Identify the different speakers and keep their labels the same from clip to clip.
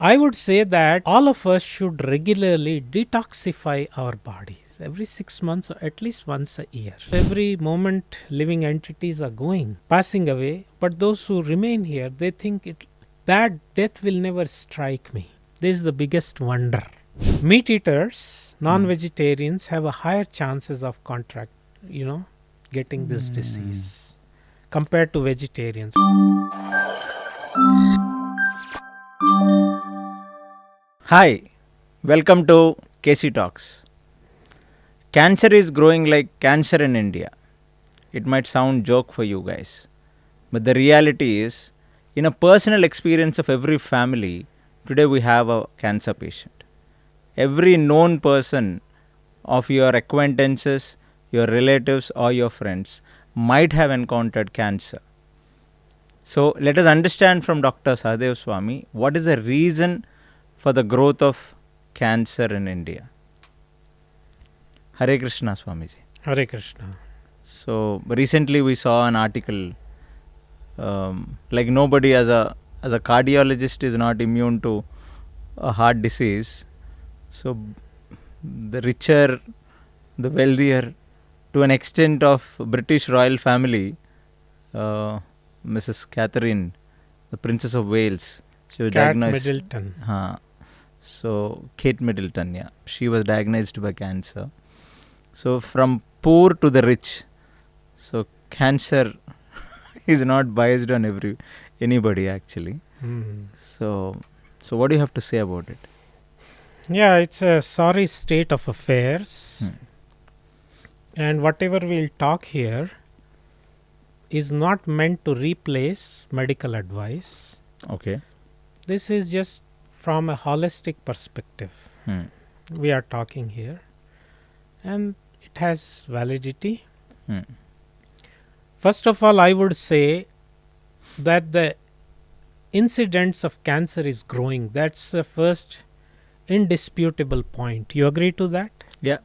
Speaker 1: I would say that all of us should regularly detoxify our bodies every 6 months or at least once a year. Every moment living entities are going, passing away, but those who remain here, they think that death will never strike me. This is the biggest wonder. Meat eaters, non-vegetarians have a higher chances of getting this disease compared to vegetarians.
Speaker 2: Hi, welcome to KC Talks. Cancer is growing like cancer in India. It might sound joke for you guys, but the reality is, in a personal experience of every family, today we have a cancer patient. Every known person of your acquaintances, your relatives, or your friends might have encountered cancer. So let us understand from Dr. Sahadev Swami what is the reason for the growth of cancer in India. Hare Krishna Swamiji.
Speaker 1: Hare Krishna.
Speaker 2: So recently we saw an article like nobody as a cardiologist is not immune to a heart disease. So the richer, the wealthier, to an extent of British royal family, Mrs. Catherine, the Princess of Wales, she was diagnosed.
Speaker 1: Middleton.
Speaker 2: So Kate Middleton, yeah, she was diagnosed by cancer. So from poor to the rich, so cancer is not biased on anybody actually. So what do you have to say about it?
Speaker 1: Yeah, it's a sorry state of affairs. And whatever we'll talk here is not meant to replace medical advice.
Speaker 2: Okay.
Speaker 1: This is just from a holistic perspective. We are talking here. And it has validity. First of all, I would say that the incidence of cancer is growing. That's the first indisputable point. You agree to that?
Speaker 2: Yeah.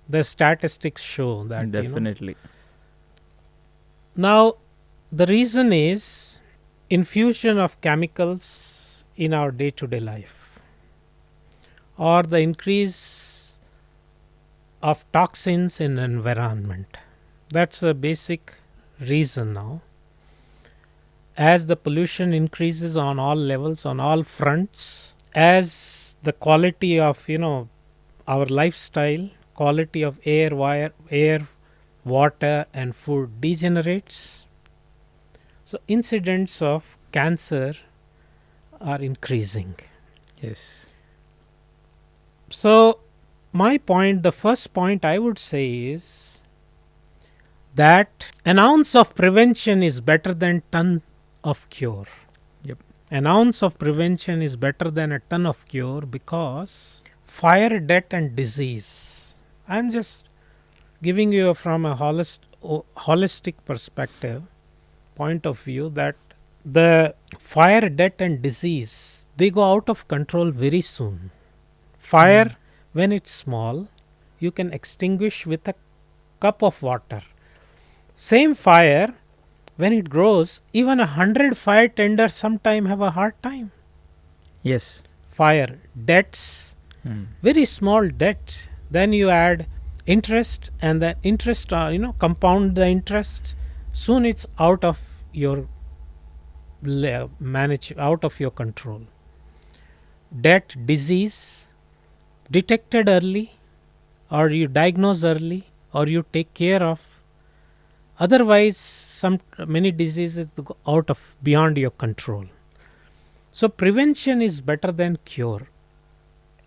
Speaker 1: The statistics show that.
Speaker 2: Definitely.
Speaker 1: Now, the reason is infusion of chemicals in our day-to-day life, or the increase of toxins in environment. That's a basic reason now. As the pollution increases on all levels, on all fronts, as the quality of our lifestyle, quality of air, water and food degenerates, so incidents of cancer are increasing.
Speaker 2: Yes.
Speaker 1: So the first point I would say is that an ounce of prevention is better than ton of cure.
Speaker 2: Yep.
Speaker 1: An ounce of prevention is better than a ton of cure, because fire, death and disease, I'm just giving you from a holistic perspective point of view, that the fire, death and disease, they go out of control very soon. Fire, when it's small, you can extinguish with a cup of water. Same fire, when it grows, even 100 fire tenders sometime have a hard time.
Speaker 2: Yes.
Speaker 1: Fire, debts, very small debt, then you add interest, and the interest compound the interest, soon it's out of your out of your control. Debt, disease, detected early, or you diagnose early, or you take care of, otherwise many diseases go out of beyond your control. So prevention is better than cure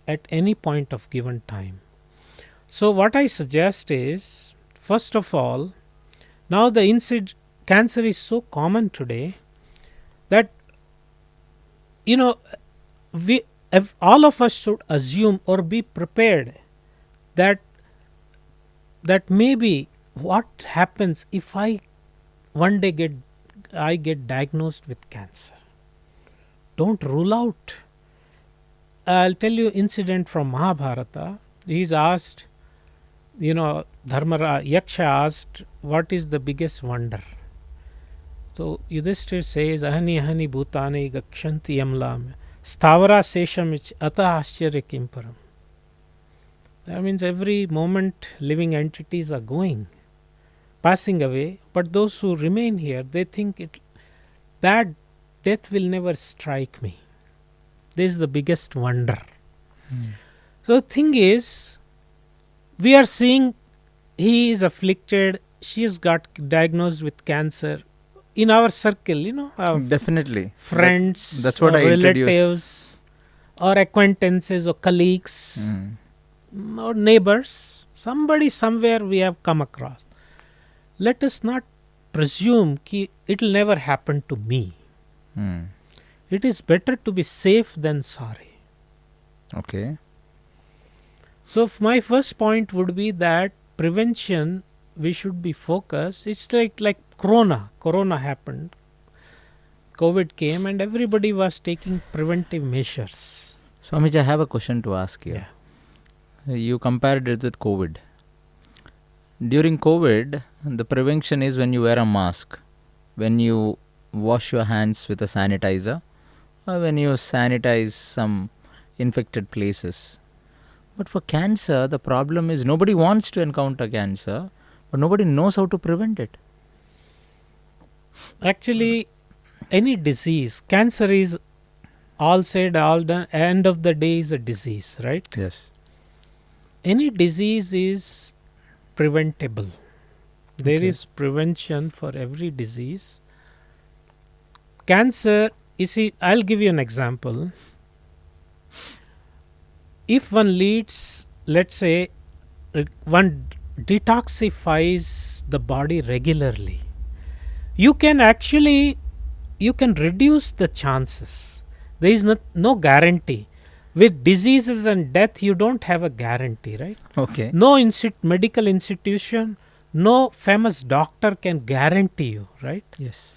Speaker 1: at any point of given time. So what I suggest is, first of all, now the cancer is so common today that all of us should assume or be prepared that maybe what happens if one day get diagnosed with cancer. Don't rule out. I'll tell you incident from Mahabharata. He's asked, Yaksha asked, what is the biggest wonder? So Yudhishthir says, ahani ahani bhutani gakshanti yamlam Stavara Sesham ich Ata Ascharya Kimparam. That means every moment living entities are going, passing away, but those who remain here, they think that death will never strike me. This is the biggest wonder. So the thing is, we are seeing he is afflicted, she has got diagnosed with cancer. In our circle, our
Speaker 2: Definitely.
Speaker 1: friends,
Speaker 2: That's what
Speaker 1: or
Speaker 2: I introduced.
Speaker 1: relatives, or acquaintances, or colleagues, or neighbors, somebody somewhere we have come across. Let us not presume that it will never happen to me. It is better to be safe than sorry.
Speaker 2: Okay.
Speaker 1: So my first point would be that prevention, we should be focused. It's like Corona happened. COVID came and everybody was taking preventive measures.
Speaker 2: Swamiji, I have a question to ask you. You compared it with COVID. During COVID, the prevention is when you wear a mask, when you wash your hands with a sanitizer, or when you sanitize some infected places. But for cancer, the problem is nobody wants to encounter cancer, but nobody knows how to prevent it.
Speaker 1: Actually, any disease, cancer is all said, all done, end of the day is a disease, right?
Speaker 2: Yes.
Speaker 1: Any disease is preventable. There is prevention for every disease. Cancer, you see, I'll give you an example. If one leads, let's say, one detoxifies the body regularly, you can reduce the chances. There is no guarantee. With diseases and death, you don't have a guarantee, right?
Speaker 2: Okay.
Speaker 1: No medical institution, no famous doctor can guarantee you, right?
Speaker 2: Yes.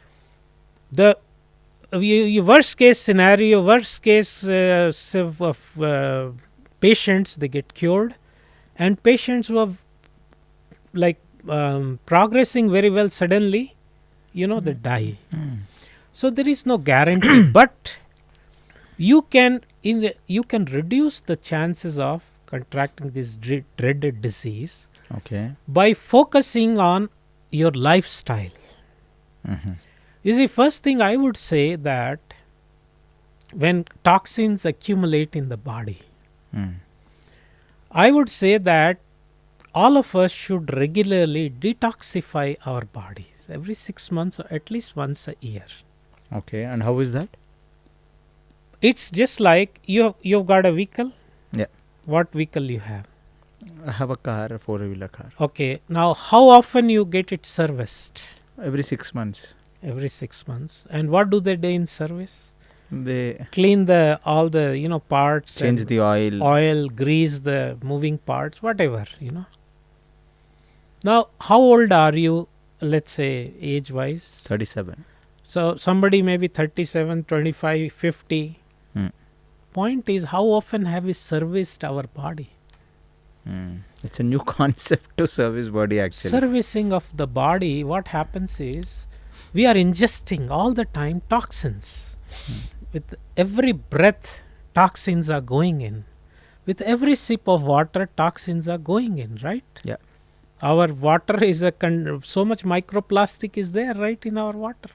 Speaker 1: The worst case scenario, patients, they get cured, and patients who are progressing very well, suddenly, they die. So there is no guarantee, but you can reduce the chances of contracting this dreaded disease by focusing on your lifestyle. You see, first thing I would say that when toxins accumulate in the body, I would say that all of us should regularly detoxify our bodies every 6 months or at least once a year.
Speaker 2: Okay, and how is that?
Speaker 1: It's just like you've got a vehicle.
Speaker 2: Yeah.
Speaker 1: What vehicle you have?
Speaker 2: I have a car, a four-wheeler car.
Speaker 1: Okay. Now, how often you get it serviced?
Speaker 2: Every 6 months.
Speaker 1: Every 6 months. And what do they do in service?
Speaker 2: They
Speaker 1: clean all the parts,
Speaker 2: change the oil,
Speaker 1: grease the moving parts, whatever. Now, how old are you? Let's say age-wise.
Speaker 2: 37.
Speaker 1: So somebody may be 37, 25, 50. Point is, how often have we serviced our body?
Speaker 2: It's a new concept to service body, actually.
Speaker 1: Servicing of the body, what happens is, we are ingesting all the time toxins. With every breath, toxins are going in. With every sip of water, toxins are going in, right?
Speaker 2: Yeah.
Speaker 1: Our water is so much microplastic is there, right, in our water.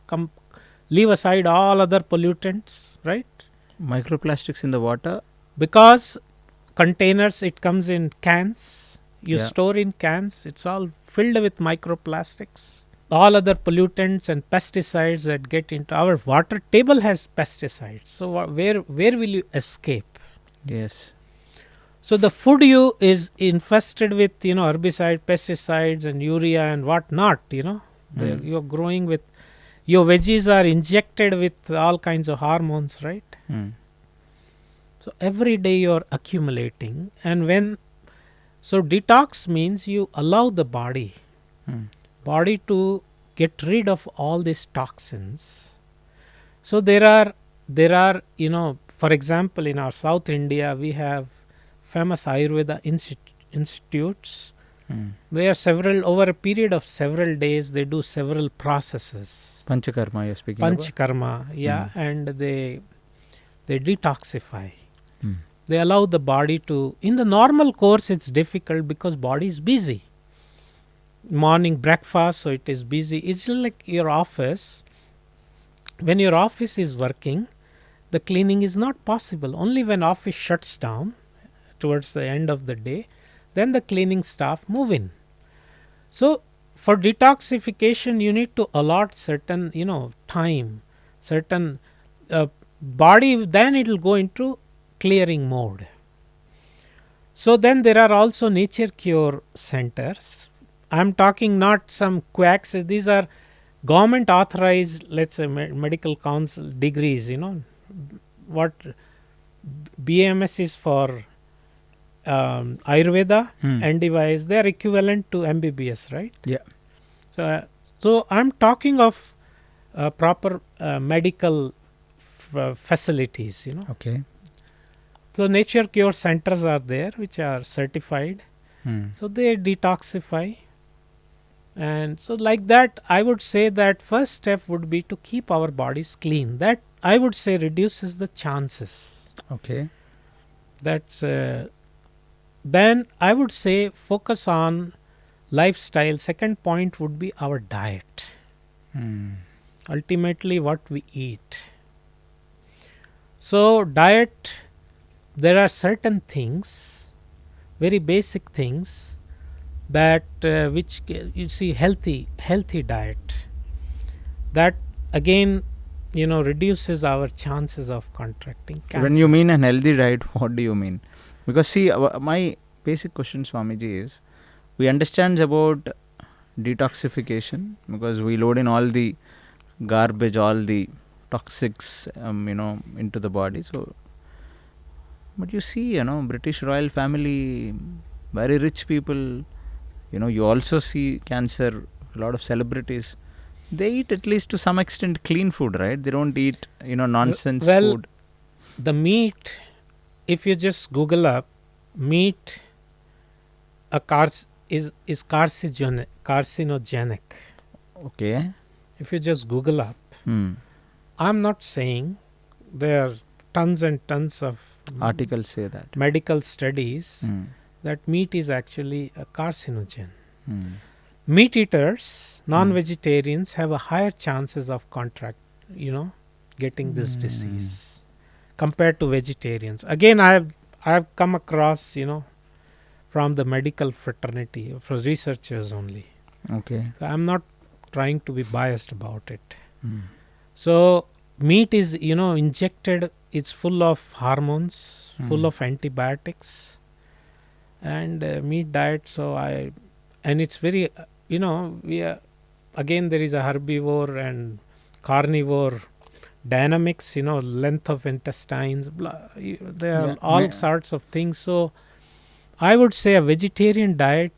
Speaker 1: Leave aside all other pollutants, right?
Speaker 2: Microplastics in the water?
Speaker 1: Because containers, it comes in cans. You store in cans. It's all filled with microplastics. All other pollutants and pesticides that get into our water table has pesticides. So where will you escape?
Speaker 2: Yes.
Speaker 1: So the food you is infested with herbicide, pesticides, and urea and what not. You're growing with, your veggies are injected with all kinds of hormones, right? So every day you're accumulating, and so detox means you allow the body to get rid of all these toxins. So there are for example, in our South India, we have famous Ayurveda institutes where over a period of several days, they do several processes.
Speaker 2: Panchakarma, you're speaking
Speaker 1: Panchakarma, and they they detoxify.
Speaker 2: Hmm.
Speaker 1: They allow the body to, in the normal course it's difficult because body is busy. Morning breakfast, so it is busy. It's just like your office. When your office is working, the cleaning is not possible. Only when office shuts down towards the end of the day, then the cleaning staff move in. So for detoxification, you need to allot certain, time, certain body, then it will go into clearing mode. So then there are also nature cure centers. I'm talking not some quacks. These are government authorized, let's say medical council degrees. What BMS is for Ayurveda and device, they are equivalent to MBBS, right?
Speaker 2: Yeah.
Speaker 1: So I'm talking of proper medical facilities.
Speaker 2: Okay.
Speaker 1: So nature cure centers are there which are certified. So they detoxify. And so like that, I would say that first step would be to keep our bodies clean. That I would say reduces the chances.
Speaker 2: Okay.
Speaker 1: That's then I would say focus on lifestyle. Second point would be our diet. Ultimately what we eat. So diet, there are certain things, very basic things, that which you see, healthy diet, that again reduces our chances of contracting cancer.
Speaker 2: When you mean an healthy diet, what do you mean? Because see, my basic question, Swamiji, is we understand about detoxification because we load in all the garbage, all the toxics, into the body. So, but you see, British royal family, very rich people, you also see cancer, a lot of celebrities. They eat at least to some extent clean food, right? They don't eat, nonsense food.
Speaker 1: The meat, if you just Google up, meat is carcinogenic.
Speaker 2: Okay.
Speaker 1: If you just Google up, I'm not saying there are tons and tons of
Speaker 2: articles say that
Speaker 1: medical studies that meat is actually a carcinogen. Meat eaters, non-vegetarians, have a higher chances of getting this disease compared to vegetarians. Again, I have come across, from the medical fraternity, for researchers only.
Speaker 2: Okay.
Speaker 1: So I'm not trying to be biased about it. So meat is, injected. It's full of hormones, full of antibiotics, and meat diet. So and it's very, we are, again there is a herbivore and carnivore dynamics. Length of intestines. There are all sorts of things. So I would say a vegetarian diet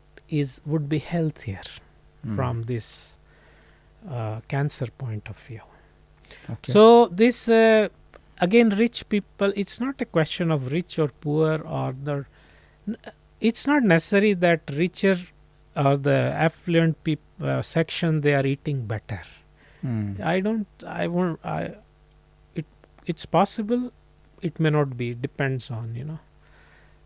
Speaker 1: would be healthier from this cancer point of view.
Speaker 2: Okay.
Speaker 1: So this again, rich people, it's not a question of rich or poor, it's not necessary that richer or the affluent section, they are eating better. It's possible, it may not be, depends on,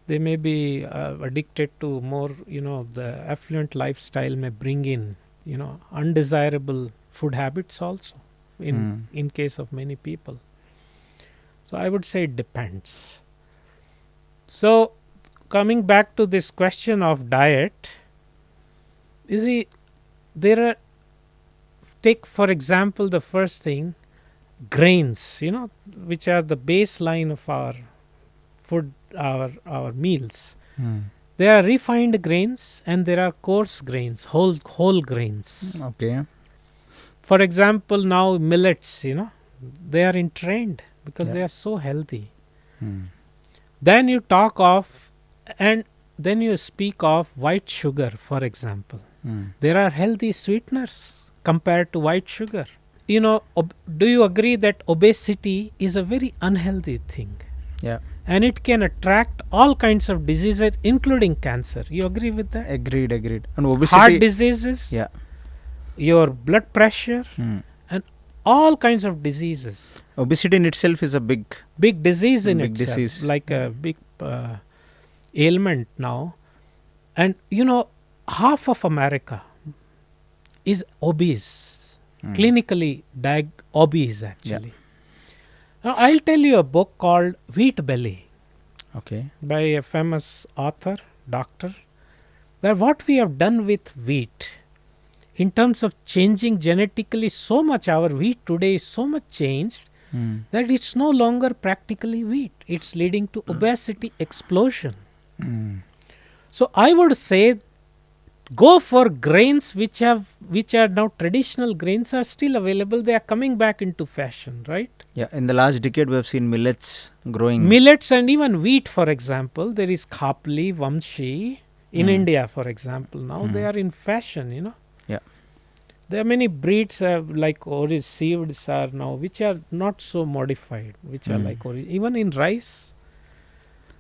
Speaker 1: they may be addicted to more, the affluent lifestyle may bring in, undesirable food habits also in case of many people. So I would say it depends. So coming back to this question of diet, you see, take for example the first thing, grains, which are the baseline of our food, our meals. There are refined grains and there are coarse grains, whole grains.
Speaker 2: Okay.
Speaker 1: For example, now millets, they are in trend because they are so healthy. Then you talk of, and then you speak of white sugar, for example. There are healthy sweeteners compared to white sugar. Do you agree that obesity is a very unhealthy thing?
Speaker 2: Yeah.
Speaker 1: And it can attract all kinds of diseases, including cancer. You agree with that?
Speaker 2: Agreed. And obesity,
Speaker 1: heart diseases,
Speaker 2: yeah,
Speaker 1: your blood pressure, and all kinds of diseases.
Speaker 2: Obesity in itself is a
Speaker 1: Big disease in
Speaker 2: big
Speaker 1: itself,
Speaker 2: disease.
Speaker 1: like a big ailment now. And half of America is obese, clinically obese actually. Now, I'll tell you a book called Wheat Belly
Speaker 2: Okay.
Speaker 1: by a famous author, doctor, where what we have done with wheat in terms of changing genetically so much, our wheat today is so much changed that it's no longer practically wheat. It's leading to obesity explosion. So I would say go for grains which are now traditional grains are still available. They are coming back into fashion, right?
Speaker 2: Yeah, in the last decade we have seen millets growing.
Speaker 1: Millets and even wheat, for example. There is Khapli, Vamshi in India, for example. Now they are in fashion.
Speaker 2: Yeah.
Speaker 1: There are many breeds like seeds are now, which are not so modified, which are like even in rice.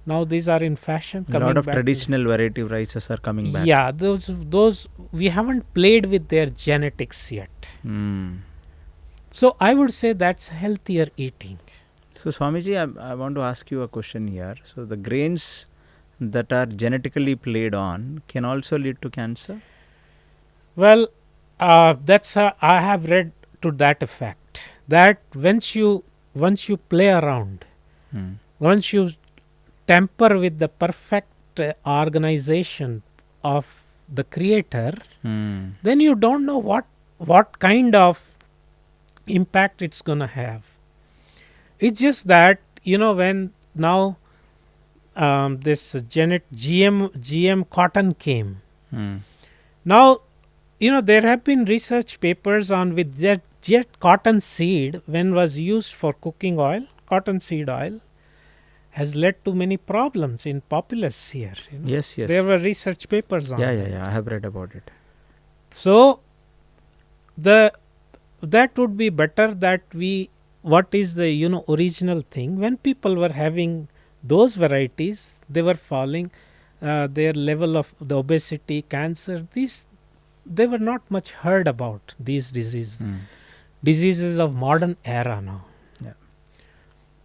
Speaker 1: Now these are in fashion.
Speaker 2: A lot of
Speaker 1: back
Speaker 2: traditional variety of rices are coming back.
Speaker 1: Yeah, those we haven't played with their genetics yet. So I would say that's healthier eating.
Speaker 2: So Swamiji, I want to ask you a question here. So the grains that are genetically played on can also lead to cancer?
Speaker 1: Well, that's I have read to that effect that once you play around, once you tamper with the perfect organization of the creator, then you don't know what kind of impact it's gonna have. It's just that when now this GM cotton came. Now there have been research papers on with that jet cotton seed when was used for cooking oil. Cotton seed oil has led to many problems in populace here.
Speaker 2: Yes.
Speaker 1: There were research papers on that.
Speaker 2: Yeah. I have read about it.
Speaker 1: So that would be better that what is the original thing. When people were having those varieties, they were falling their level of the obesity, cancer, they were not much heard about these diseases of modern era now.
Speaker 2: Yeah.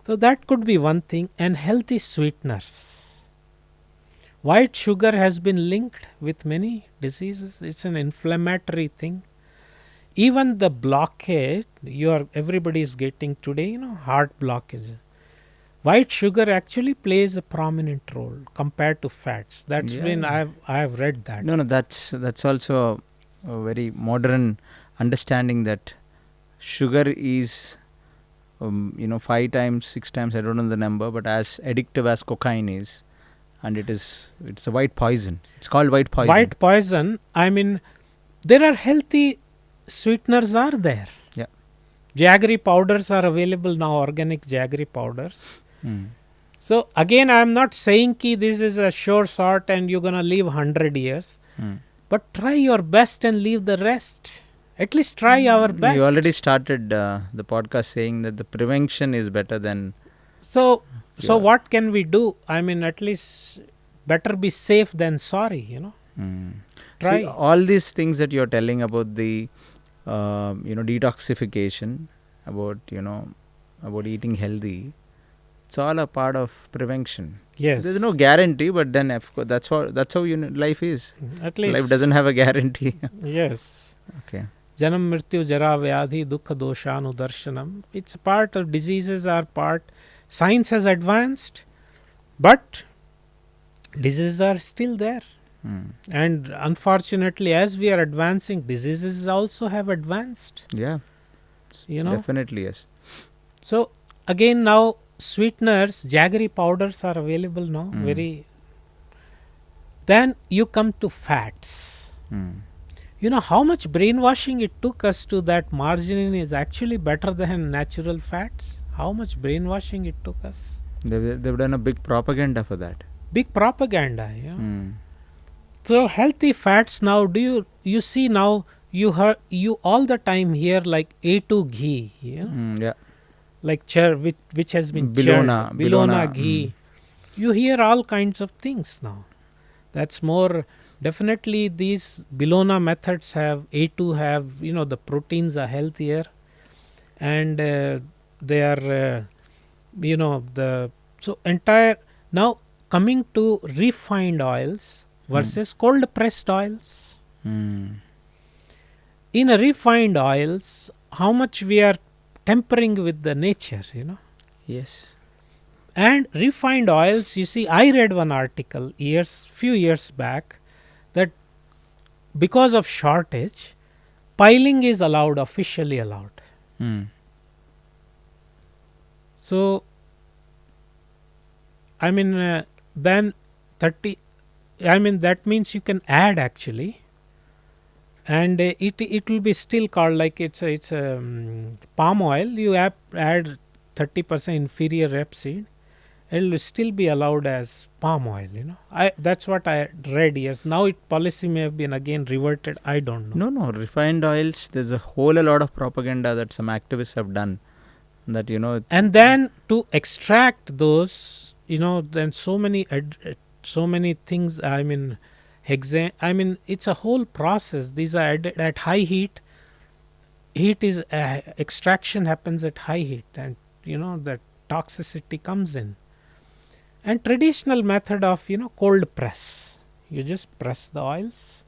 Speaker 1: So that could be one thing. And healthy sweeteners. White sugar has been linked with many diseases. It's an inflammatory thing. Even the blockage everybody is getting today, heart blockage. White sugar actually plays a prominent role compared to fats. That's been I have read that.
Speaker 2: No, that's also a very modern understanding that sugar is 5 times, 6 times, I don't know the number, but as addictive as cocaine is, and it's a white poison. It's called white poison.
Speaker 1: White poison. I mean, there are healthy sweeteners are there.
Speaker 2: Yeah.
Speaker 1: Jaggery powders are available now, organic jaggery powders. So again, I am not saying this is a sure shot and you're gonna live 100 years, but try your best and leave the rest. At least try our best.
Speaker 2: You already started the podcast saying that the prevention is better than.
Speaker 1: So what can we do? I mean, at least better be safe than sorry. Try.
Speaker 2: See, all these things that you're telling about the detoxification, about eating healthy, it's all a part of prevention.
Speaker 1: Yes.
Speaker 2: There's no guarantee, but then of course that's how life is.
Speaker 1: At least
Speaker 2: life doesn't have a guarantee.
Speaker 1: Yes.
Speaker 2: Okay.
Speaker 1: Janam mrityu jara vyadhi dukkha doshanu darshanam. It's a part of diseases are part. Science has advanced, but diseases are still there. And unfortunately, as we are advancing, diseases also have advanced.
Speaker 2: Yeah. Definitely, yes.
Speaker 1: So again, now sweeteners, jaggery powders are available now. Then you come to fats. How much brainwashing it took us to that margarine is actually better than natural fats. How much brainwashing it took us.
Speaker 2: They've done a big propaganda for that.
Speaker 1: Big propaganda, So healthy fats now, you see now, you all the time hear like A2 ghee,
Speaker 2: Yeah.
Speaker 1: like which has been
Speaker 2: Bilona
Speaker 1: ghee. You hear all kinds of things now. That's more, definitely these Bilona methods have, A2 have, the proteins are healthier. and they are the so entire now coming to refined oils versus cold pressed oils. In a refined oils, how much we are tempering with the nature,
Speaker 2: Yes.
Speaker 1: and refined oils, you see, I read one article few years back, that because of shortage, piling is officially allowed. So I mean, then 30, I mean, that means you can add actually, and it will be still called like it's palm oil. You add 30% inferior rapeseed, it will still be allowed as palm oil. That's what I read. Yes, now policy may have been again reverted. I don't know.
Speaker 2: No, refined oils. There's a lot of propaganda that some activists have done. That
Speaker 1: And then to extract those, then so many things. I mean, it's a whole process. These are added at high heat. Heat is extraction happens at high heat, and that toxicity comes in. And traditional method of cold press, you just press the oils.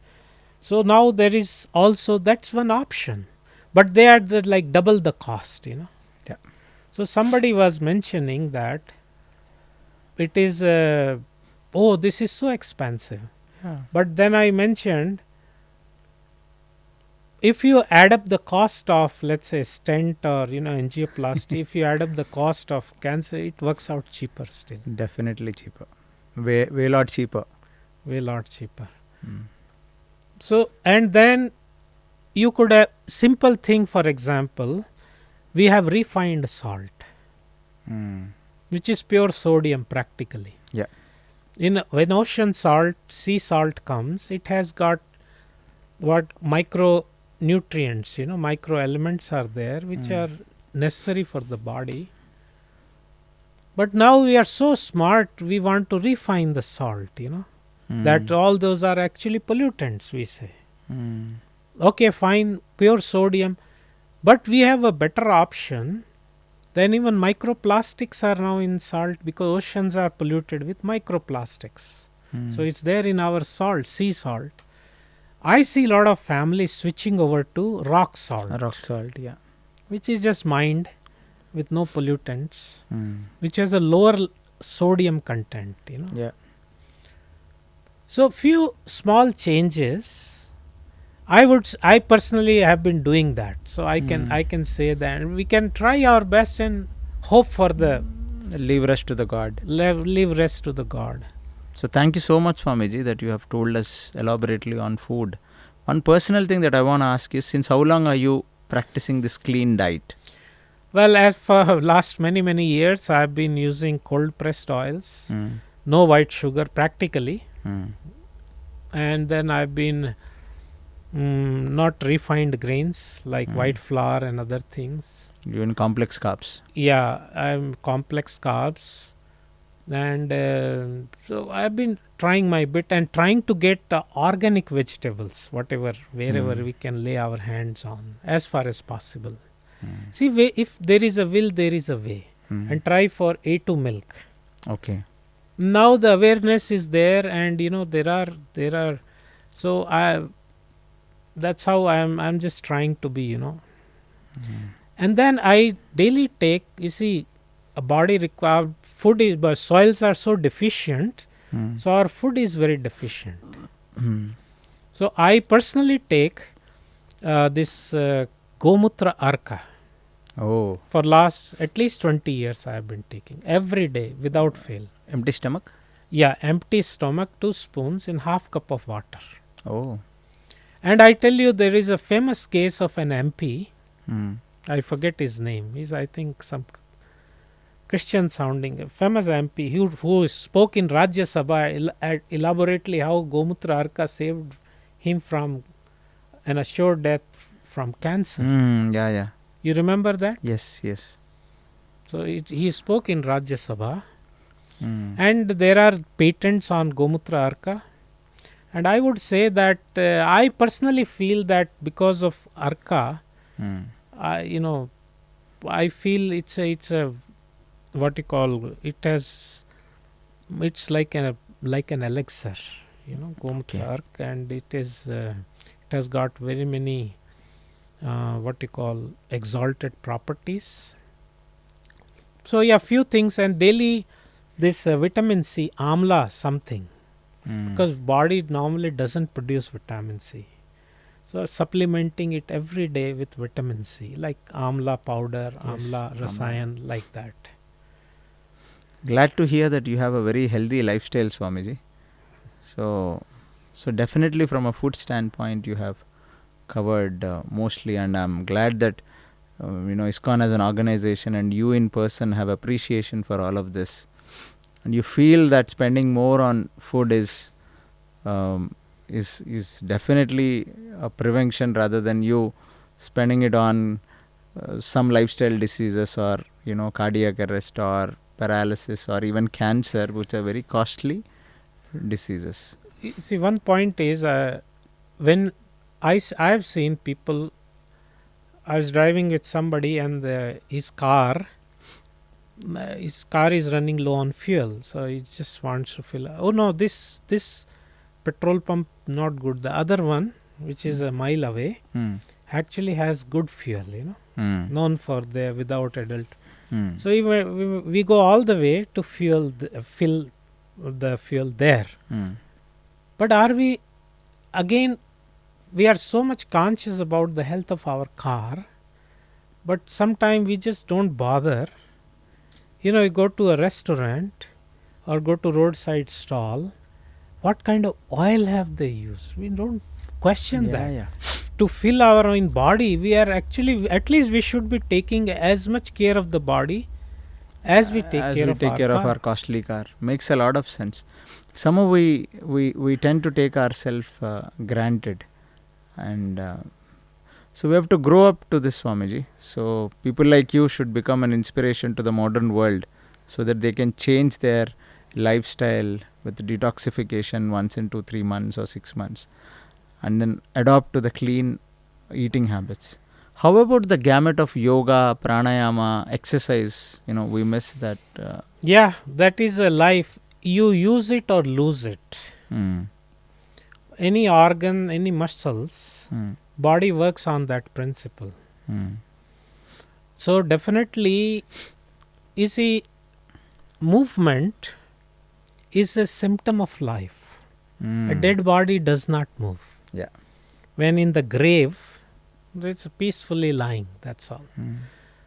Speaker 1: So now there is also, that's one option, but they are like double the cost.
Speaker 2: Yeah.
Speaker 1: So somebody was mentioning that it is this is so expensive.
Speaker 2: Yeah.
Speaker 1: But then I mentioned, if you add up the cost of, let's say, stent or angioplasty, if you add up the cost of cancer, it works out cheaper still.
Speaker 2: Definitely cheaper. Way lot cheaper.
Speaker 1: Way lot cheaper. So, and then you could have simple thing, for example, we have refined salt, which is pure sodium practically.
Speaker 2: Yeah.
Speaker 1: When ocean salt, sea salt comes, it has got what micronutrients, micro elements are there, which are necessary for the body. But now we are so smart, we want to refine the salt, that all those are actually pollutants, we say. Okay, fine, pure sodium, but we have a better option. Then even microplastics are now in salt, because oceans are polluted with microplastics. So it's there in our salt, sea salt. I see a lot of families switching over to rock salt.
Speaker 2: Rock salt, yeah.
Speaker 1: Which is just mined with no pollutants, which has a lower sodium content,
Speaker 2: Yeah.
Speaker 1: So few small changes, I personally have been doing that. So I can say that we can try our best and hope for the
Speaker 2: leave rest to the God.
Speaker 1: Leave rest to the God.
Speaker 2: So thank you so much, Swamiji, that you have told us elaborately on food. One personal thing that I want to ask you, since how long are you practicing this clean diet?
Speaker 1: Well, as for last many years, I have been using cold pressed oils, no white sugar practically, and then I've been not refined grains like white flour and other things.
Speaker 2: You're in complex carbs.
Speaker 1: Yeah, I'm complex carbs, and so I've been trying my bit and trying to get organic vegetables, wherever we can lay our hands on, as far as possible. See, if there is a will, there is a way, and try for A2 milk.
Speaker 2: Okay.
Speaker 1: Now the awareness is there, and there are. So that's how I'm just trying to be, and then I daily take. You see, a body required food is, but soils are so deficient, so our food is very deficient. So I personally take this Gomutra Arka.
Speaker 2: Oh.
Speaker 1: For last at least 20 years I have been taking every day without fail.
Speaker 2: Empty stomach?
Speaker 1: Yeah, empty stomach, 2 spoons in half cup of water.
Speaker 2: Oh.
Speaker 1: And I tell you, there is a famous case of an MP. I forget his name. He's, I think, some Christian sounding famous MP who spoke in Rajya Sabha elaborately how Gomutra Arka saved him from an assured death from cancer.
Speaker 2: Yeah.
Speaker 1: You remember that?
Speaker 2: Yes.
Speaker 1: So he spoke in Rajya Sabha, and there are patents on Gomutra Arka. And I would say that I personally feel that because of Arka, I feel it's a what you call it's like an elixir,
Speaker 2: Okay.
Speaker 1: Gomutrak, and it has got very many what you call exalted properties. So yeah, few things, and daily this vitamin C, amla something,
Speaker 2: Mm.
Speaker 1: because body normally doesn't produce vitamin C. So supplementing it every day with vitamin C, like amla powder,
Speaker 2: Yes,
Speaker 1: amla
Speaker 2: Amla.
Speaker 1: rasayan, like that.
Speaker 2: Glad to hear that you have a very healthy lifestyle, Swamiji. So, so definitely from a food standpoint, you have covered mostly, and I'm glad that ISKCON as an organization and you in person have appreciation for all of this, and you feel that spending more on food um, is definitely a prevention rather than you spending it on some lifestyle diseases or cardiac arrest or paralysis or even cancer, which are very costly diseases.
Speaker 1: See, one point is when I have seen people. I was driving with somebody, and his car is running low on fuel, so he just wants to fill. Oh no, this petrol pump not good. The other one, which is a mile away,
Speaker 2: Hmm.
Speaker 1: actually has good fuel.
Speaker 2: Hmm.
Speaker 1: Known for the without adult.
Speaker 2: Hmm.
Speaker 1: So we go all the way to fill the fuel there.
Speaker 2: Hmm.
Speaker 1: But are we again? We are so much conscious about the health of our car, but sometimes we just don't bother. You go to a restaurant or go to roadside stall. What kind of oil have they used? We don't question
Speaker 2: Yeah,
Speaker 1: that.
Speaker 2: yeah.
Speaker 1: To fill our own body, we are actually, at least we should be taking as much care of the body as we take
Speaker 2: As
Speaker 1: care
Speaker 2: we
Speaker 1: of
Speaker 2: take
Speaker 1: our
Speaker 2: care of
Speaker 1: car.
Speaker 2: our costly car, makes a lot of sense. Somehow we tend to take ourselves granted, and so we have to grow up to this, Swamiji. So people like you should become an inspiration to the modern world, so that they can change their lifestyle with detoxification once in 2 3 months or 6 months, and then adopt to the clean eating habits. How about the gamut of yoga, pranayama, exercise? We miss that.
Speaker 1: Yeah, that is a life. You use it or lose it.
Speaker 2: Mm,
Speaker 1: Any organ, any muscles,
Speaker 2: mm,
Speaker 1: body works on that principle.
Speaker 2: mm,
Speaker 1: So definitely, you see, movement is a symptom of life. A
Speaker 2: mm.
Speaker 1: dead body does not move.
Speaker 2: Yeah.
Speaker 1: When in the grave, it's peacefully lying. That's all.
Speaker 2: Mm.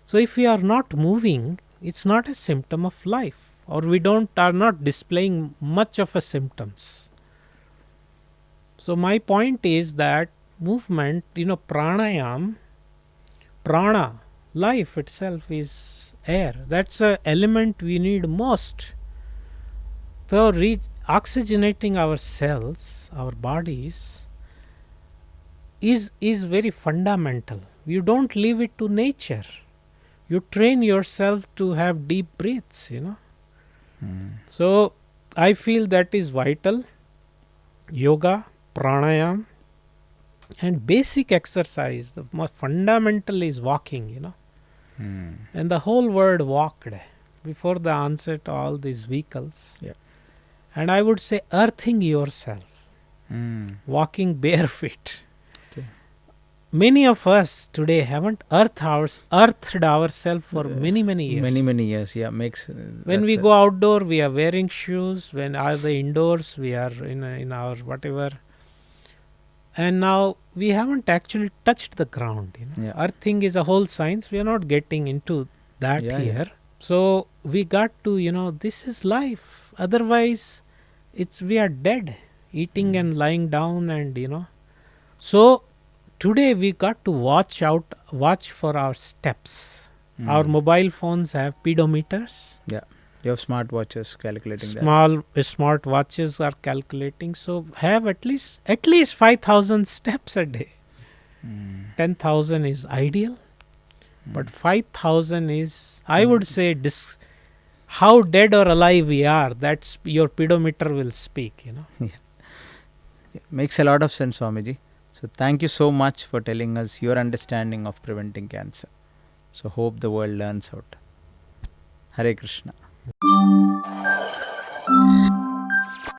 Speaker 1: So if we are not moving, it's not a symptom of life, or we don't are not displaying much of a symptoms. So my point is that movement, pranayam, prana, life itself is air. That's a element we need most for oxygenating our cells, our bodies. Is very fundamental. You don't leave it to nature. You train yourself to have deep breaths.
Speaker 2: Mm.
Speaker 1: So I feel that is vital. Yoga, pranayam, and basic exercise. The most fundamental is walking.
Speaker 2: Mm.
Speaker 1: And the whole world walked before the onset of all these vehicles.
Speaker 2: Yeah.
Speaker 1: And I would say earthing yourself,
Speaker 2: Mm.
Speaker 1: walking barefoot.
Speaker 2: Okay.
Speaker 1: Many of us today haven't earthed ourselves for many years.
Speaker 2: Many years. Yeah, makes.
Speaker 1: When we go outdoor, we are wearing shoes. When are the indoors, we are in our whatever. And now we haven't actually touched the ground.
Speaker 2: Yeah.
Speaker 1: Earthing is a whole science. We are not getting into that
Speaker 2: Yeah,
Speaker 1: here. So we got to, this is life. Otherwise, we are dead, eating and lying down, and So today we got to watch for our steps.
Speaker 2: Mm.
Speaker 1: Our mobile phones have pedometers.
Speaker 2: Yeah. You have smart watches calculating that.
Speaker 1: Smart watches are calculating. So have at least 5,000 steps a day.
Speaker 2: Mm.
Speaker 1: 10,000 is ideal, but
Speaker 2: Mm.
Speaker 1: 5,000 is, I would say, how dead or alive we are. That's your pedometer will speak.
Speaker 2: Yeah, makes a lot of sense, Swamiji. So thank you so much for telling us your understanding of preventing cancer. So, hope the world learns out. Hare Krishna.